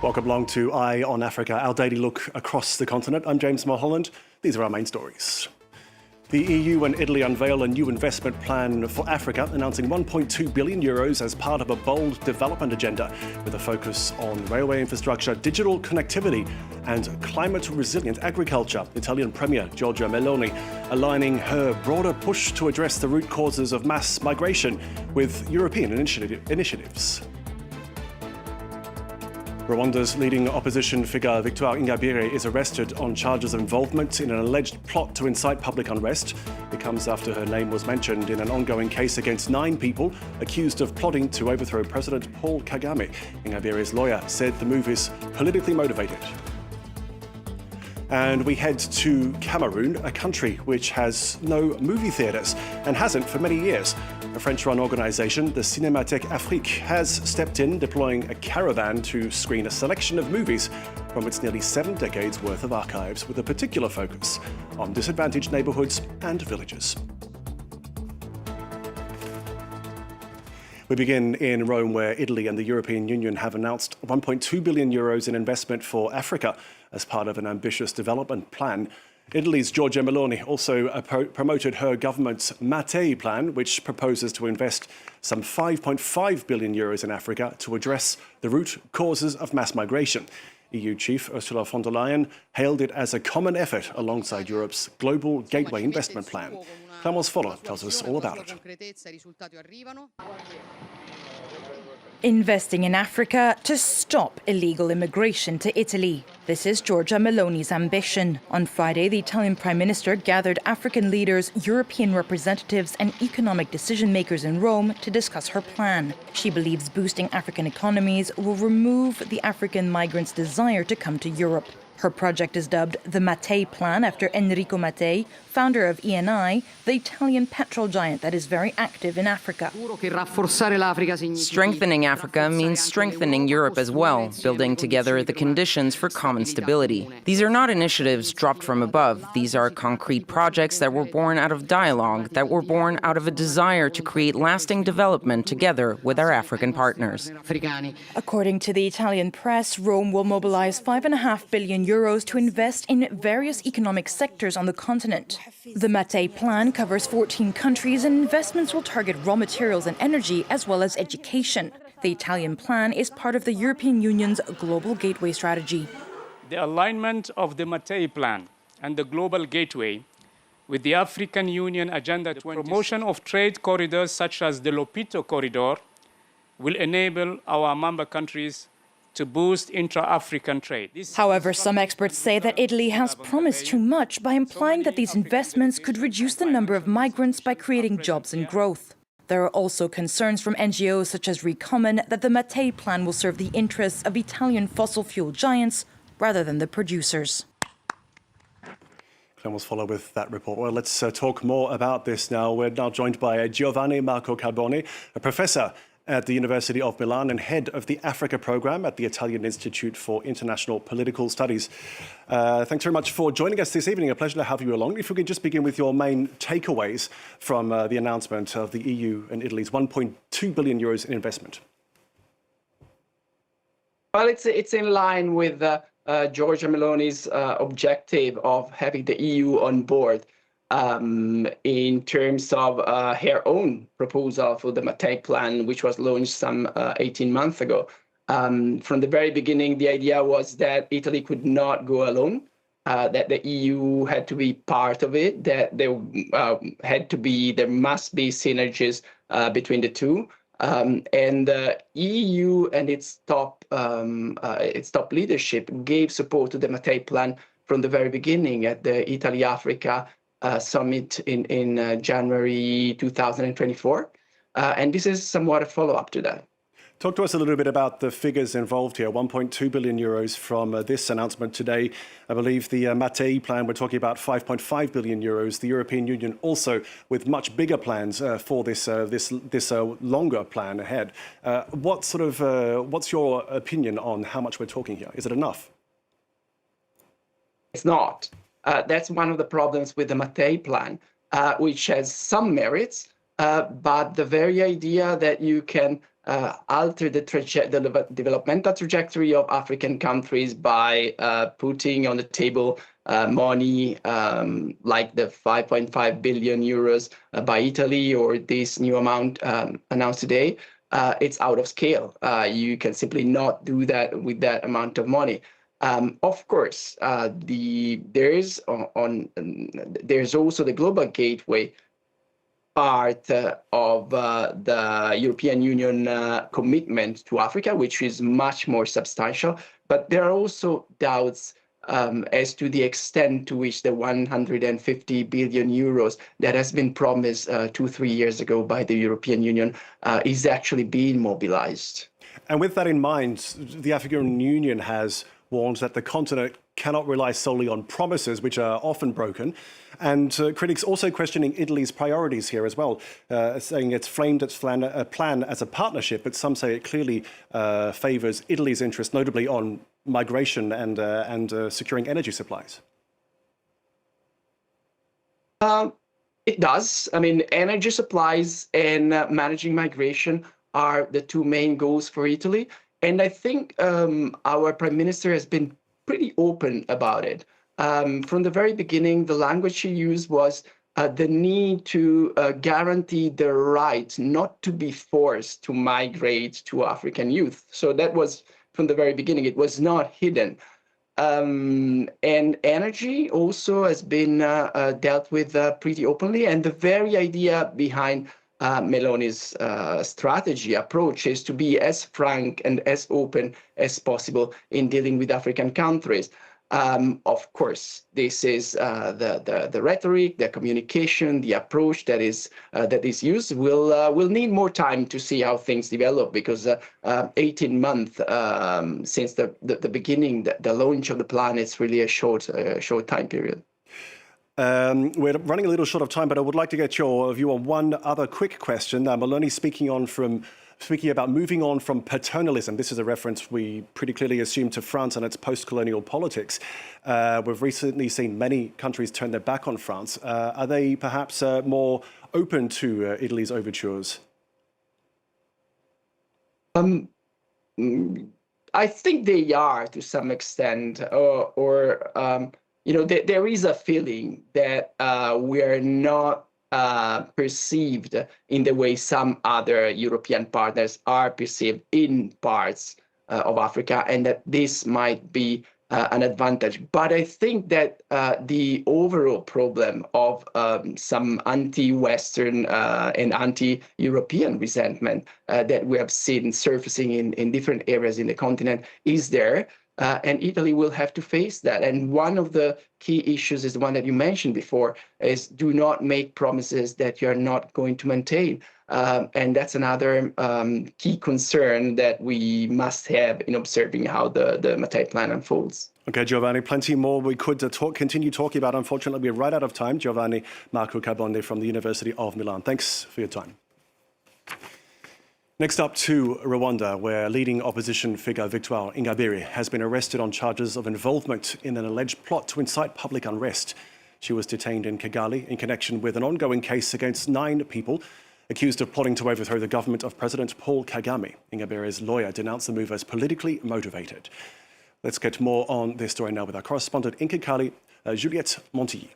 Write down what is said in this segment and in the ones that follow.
Welcome along to Eye on Africa, our daily look across the continent. I'm James Mulholland. These are our main stories. The EU and Italy unveil a new investment plan for Africa, announcing €1.2 billion as part of a bold development agenda with a focus on railway infrastructure, digital connectivity and climate-resilient agriculture. Italian Premier Giorgia Meloni aligning her broader push to address the root causes of mass migration with European initiatives. Rwanda's leading opposition figure, Victoire Ingabire, is arrested on charges of involvement in an alleged plot to incite public unrest. It comes after her name was mentioned in an ongoing case against 9 people accused of plotting to overthrow President Paul Kagame. Ingabire's lawyer said the move is politically motivated. And we head to Cameroon, a country which has no movie theatres and hasn't for many years. A French-run organisation, the Cinémathèque Afrique, has stepped in, deploying a caravan to screen a selection of movies from its nearly 7 decades worth of archives, with a particular focus on disadvantaged neighbourhoods and villages. We begin in Rome, where Italy and the European Union have announced €1.2 billion in investment for Africa as part of an ambitious development plan. Italy's Giorgia Meloni also promoted her government's Mattei Plan, which proposes to invest some €5.5 billion in Africa to address the root causes of mass migration. EU Chief Ursula von der Leyen hailed it as a common effort alongside Europe's Global Gateway Investment Plan. Clemence Foller tells us all about it. Investing in Africa to stop illegal immigration to Italy. This is Giorgia Meloni's ambition. On Friday, the Italian Prime Minister gathered African leaders, European representatives and economic decision-makers in Rome to discuss her plan. She believes boosting African economies will remove the African migrants' desire to come to Europe. Her project is dubbed the Mattei Plan after Enrico Mattei, founder of Eni, the Italian petrol giant that is very active in Africa. Strengthening Africa means strengthening Europe as well, building together the conditions for common stability. These are not initiatives dropped from above. These are concrete projects that were born out of dialogue, that were born out of a desire to create lasting development together with our African partners. According to the Italian press, Rome will mobilize €5.5 billion to invest in various economic sectors on the continent. The Mattei Plan covers 14 countries and investments will target raw materials and energy as well as education. The Italian plan is part of the European Union's Global Gateway strategy. The alignment of the Mattei Plan and the Global Gateway with the African Union Agenda 20, the promotion of trade corridors such as the Lopito Corridor will enable our member countries to boost intra-African trade. However, some experts say that Italy has promised too much by implying that these investments could reduce the number of migrants by creating jobs and growth. There are also concerns from NGOs such as Recommon that the Mattei Plan will serve the interests of Italian fossil fuel giants rather than the producers. Clemence Foller with that report. Well, let's talk more about this now. We're now joined by Giovanni Marco Carboni, a professor at the University of Milan and head of the Africa program at the Italian Institute for International Political Studies. Thanks very much for joining us this evening. A pleasure to have you along. If we could just begin with your main takeaways from the announcement of the EU and Italy's €1.2 billion in investment. Well, it's in line with Giorgia Meloni's objective of having the EU on board in terms of her own proposal for the Mattei Plan, which was launched some 18 months ago. From the very beginning, the idea was that Italy could not go alone, that the EU had to be part of it, that there must be synergies between the two. And the EU and its top leadership gave support to the Mattei Plan from the very beginning at the Italy-Africa summit in January 2024. And this is somewhat a follow-up to that. Talk to us a little bit about the figures involved here. €1.2 billion from this announcement today. I believe the Mattei Plan, we're talking about €5.5 billion. The European Union also with much bigger plans for this longer plan ahead. What's your opinion on how much we're talking here? Is it enough? It's not. That's one of the problems with the Mattei Plan, which has some merits, but the very idea that you can alter the developmental trajectory of African countries by putting on the table money like the 5.5 billion euros by Italy or this new amount announced today, it's out of scale. You can simply not do that with that amount of money. Of course, there's also the global gateway part of the European Union commitment to Africa, which is much more substantial. But there are also doubts as to the extent to which the 150 billion euros that has been promised 2-3 years ago by the European Union is actually being mobilized. And with that in mind, the African Union has warned that the continent cannot rely solely on promises, which are often broken. And critics also questioning Italy's priorities here as well, saying it's framed its plan as a partnership, but some say it clearly favours Italy's interest, notably on migration and securing energy supplies. It does. I mean, energy supplies and managing migration are the two main goals for Italy. And I think our Prime Minister has been pretty open about it. From the very beginning, the language she used was the need to guarantee the right not to be forced to migrate to African youth. So that was from the very beginning. It was not hidden. And energy also has been dealt with pretty openly. And the very idea behind Meloni's strategy approach is to be as frank and as open as possible in dealing with African countries. Of course, this is the rhetoric, the communication, the approach that is used. Will need more time to see how things develop, because 18 months since the beginning, the launch of the plan, is really a short time period. We're running a little short of time, but I would like to get your view on one other quick question. Meloni speaking about moving on from paternalism. This is a reference we pretty clearly assume to France and its post-colonial politics. We've recently seen many countries turn their back on France. Are they perhaps more open to Italy's overtures? I think they are to some extent, there is a feeling that we are not perceived in the way some other European partners are perceived in parts of Africa, and that this might be an advantage. But I think that the overall problem of some anti-Western and anti-European resentment that we have seen surfacing in different areas in the continent is there. And Italy will have to face that. And one of the key issues is the one that you mentioned before, is do not make promises that you're not going to maintain. And that's another key concern that we must have in observing how the Mattei Plan unfolds. Okay, Giovanni, plenty more we could continue talking about. Unfortunately, we're right out of time. Giovanni Marco Carbonde from the University of Milan. Thanks for your time. Next up to Rwanda, where leading opposition figure Victoire Ingabire has been arrested on charges of involvement in an alleged plot to incite public unrest. She was detained in Kigali in connection with an ongoing case against 9 people accused of plotting to overthrow the government of President Paul Kagame. Ingabire's lawyer denounced the move as politically motivated. Let's get more on this story now with our correspondent in Kigali, Juliette Montilly.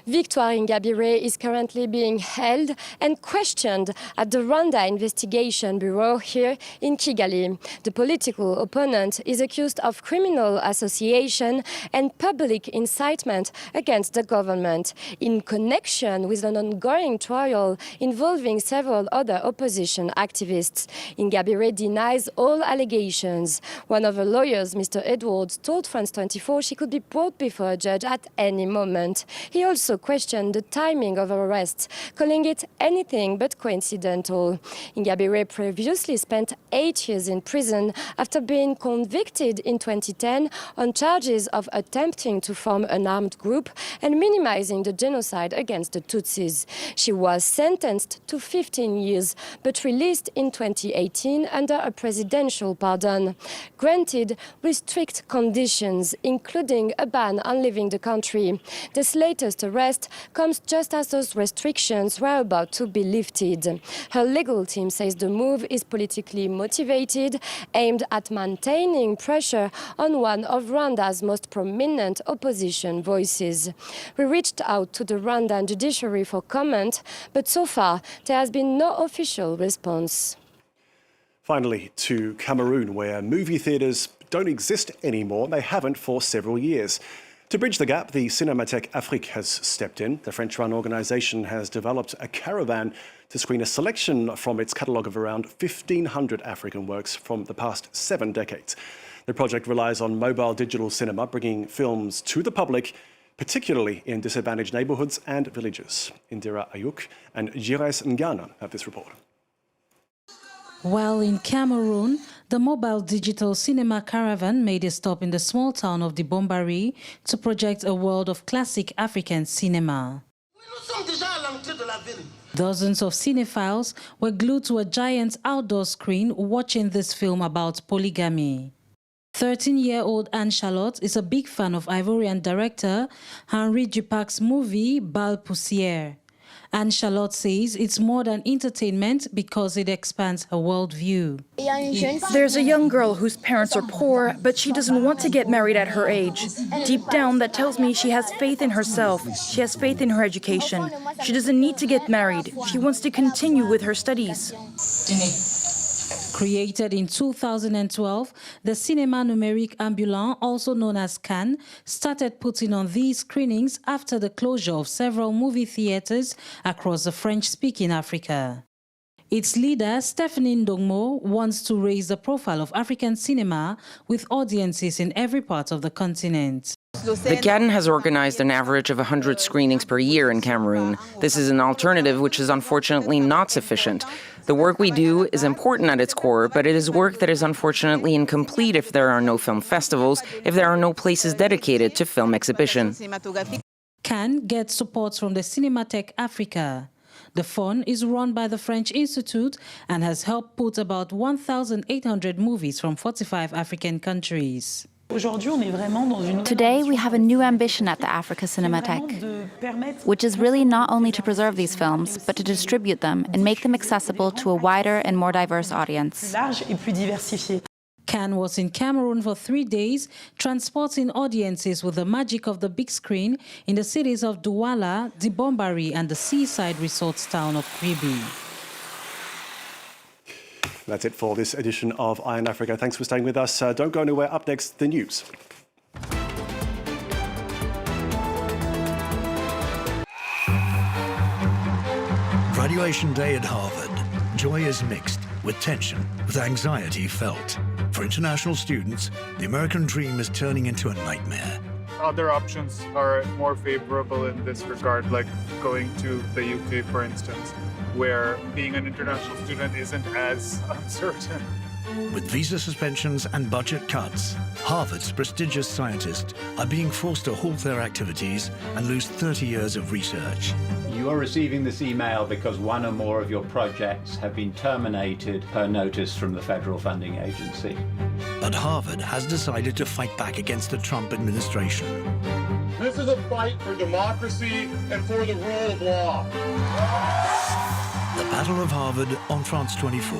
Victoire Ingabire is currently being held and questioned at the Rwanda Investigation Bureau here in Kigali. The political opponent is accused of criminal association and public incitement against the government in connection with an ongoing trial involving several other opposition activists. Ingabire denies all allegations. One of her lawyers, Mr. Edwards, told France 24 she could be brought before a judge at any moment. He also questioned the timing of her arrests, calling it anything but coincidental. Ingabire previously spent 8 years in prison after being convicted in 2010 on charges of attempting to form an armed group and minimizing the genocide against the Tutsis. She was sentenced to 15 years, but released in 2018 under a presidential pardon, granted with strict conditions, including a ban on leaving the country. This latest latest arrest comes just as those restrictions were about to be lifted. Her legal team says the move is politically motivated, aimed at maintaining pressure on one of Rwanda's most prominent opposition voices. We reached out to the Rwandan judiciary for comment, but so far there has been no official response. Finally, to Cameroon, where movie theatres don't exist anymore. They haven't for several years. To bridge the gap, the Cinémathèque Afrique has stepped in. The French-run organisation has developed a caravan to screen a selection from its catalogue of around 1,500 African works from the past 7 decades. The project relies on mobile digital cinema, bringing films to the public, particularly in disadvantaged neighbourhoods and villages. Indira Ayuk and Jires Ngana have this report. While in Cameroon, the mobile digital cinema caravan made a stop in the small town of Dibombari to project a world of classic African cinema. Dozens of cinephiles were glued to a giant outdoor screen watching this film about polygamy. 13-year-old Anne-Charlotte is a big fan of Ivorian director Henri Dupac's movie Bal Poussière. Anne-Charlotte says it's more than entertainment because it expands her worldview. There's a young girl whose parents are poor, but she doesn't want to get married at her age. Deep down, that tells me she has faith in herself. She has faith in her education. She doesn't need to get married. She wants to continue with her studies. Created in 2012, the Cinéma Numérique Ambulant, also known as Cannes, started putting on these screenings after the closure of several movie theatres across the French-speaking Africa. Its leader, Stephanie Ndongmo, wants to raise the profile of African cinema with audiences in every part of the continent. The Cannes has organized an average of 100 screenings per year in Cameroon. This is an alternative which is unfortunately not sufficient. The work we do is important at its core, but it is work that is unfortunately incomplete if there are no film festivals, if there are no places dedicated to film exhibition. Cannes gets support from the Cinémathèque Afrique. The fund is run by the French Institute and has helped put about 1,800 movies from 45 African countries. Today, we have a new ambition at the Africa Cinémathèque, which is really not only to preserve these films, but to distribute them and make them accessible to a wider and more diverse audience. Cannes was in Cameroon for 3 days, transporting audiences with the magic of the big screen in the cities of Douala, Dibombari, and the seaside resorts town of Kribi. That's it for this edition of Eye on Africa. Thanks for staying with us. Don't go anywhere. Up next, the news. Graduation day at Harvard. Joy is mixed, with tension, with anxiety felt. For international students, the American dream is turning into a nightmare. Other options are more favorable in this regard, like going to the UK, for instance, where being an international student isn't as uncertain. With visa suspensions and budget cuts, Harvard's prestigious scientists are being forced to halt their activities and lose 30 years of research. You are receiving this email because one or more of your projects have been terminated per notice from the federal funding agency. But Harvard has decided to fight back against the Trump administration. This is a fight for democracy and for the rule of law. The Battle of Harvard on France 24.